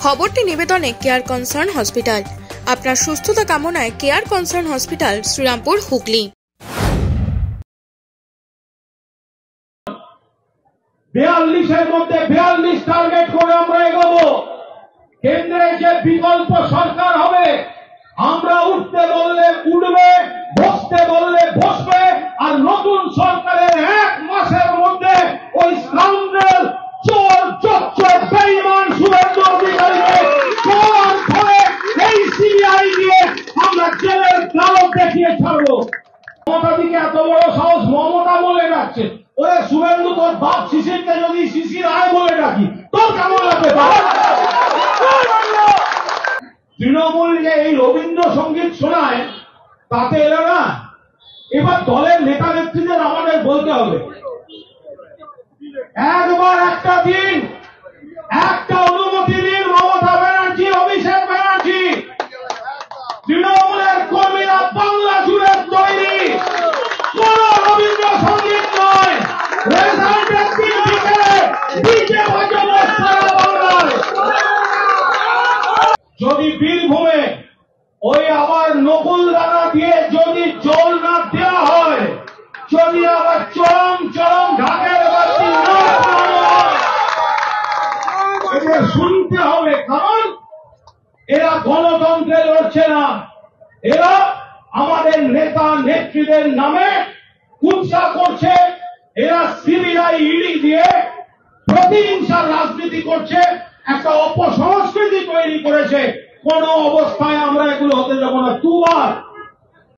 খবরটি নিবেদনে care concern hospital. আপনার সুস্থতা কামনায় care concern hospital, Shrirampur, Hooghly. 42-এর মধ্যে 42 টার্গেট করে আমরা এগোবো। কেন্দ্রে যে বিকল্প সরকার হবে, আমরা উঠতে বললে উঠবে, বসতে বললে বসবে। আর নতুন সরকারের 1 মাসের মধ্যে ওই স্কাউন্ডার, চোর, চচ্চর, বেঈমান শুভেন্দু অধিকারীকে চোর ধরে এই সিবিআই দিয়ে আমরা জেলের গালক দেখিয়ে ছাড়বো। মমতাদিকে এত বড় সাহস, মমতা বলে ডাকছে। ওরে শুভেন্দু, তোর বাপ শিশিরকে যদি শিশির আয় বলে ডাকি, তোর কেমন লাগবে? তৃণমূল যে এই রবীন্দ্রসঙ্গীত শোনায়, তাতে এলো না। এবার দলের নেতা নেত্রীদের আমাদের বলতে হবে, একবার একটা দিন, একটা অনুমতি দিন। মমতা ব্যানার্জি, অভিষেক ব্যানার্জি, তৃণমূলের কর্মীরা বাংলা জুড়ে তৈরি। কোন রবীন্দ্রসঙ্গীত নয়, রেজাল্টের দিন বিকেলে ডিজে বাজাবো সারা বাংলায়। যদি বীরভূমে ওই আবার নকুল দানা দিয়ে যদি জল না দেওয়া হয়, যদি আবার চরম চরম ঢাকের বাতি না এদের শুনতে হবে। কারণ এরা গণতন্ত্রে লড়ছে না, এরা আমাদের নেতা নেত্রীদের নামে কুৎসা করছে। এরা সিবিআই, ইডি দিয়ে প্রতিহিংসার রাজনীতি করছে, একটা অপসংস্কৃতি তৈরি করেছে। কোন অবস্থায় আমরা এগুলো হতে দেব না। দুবার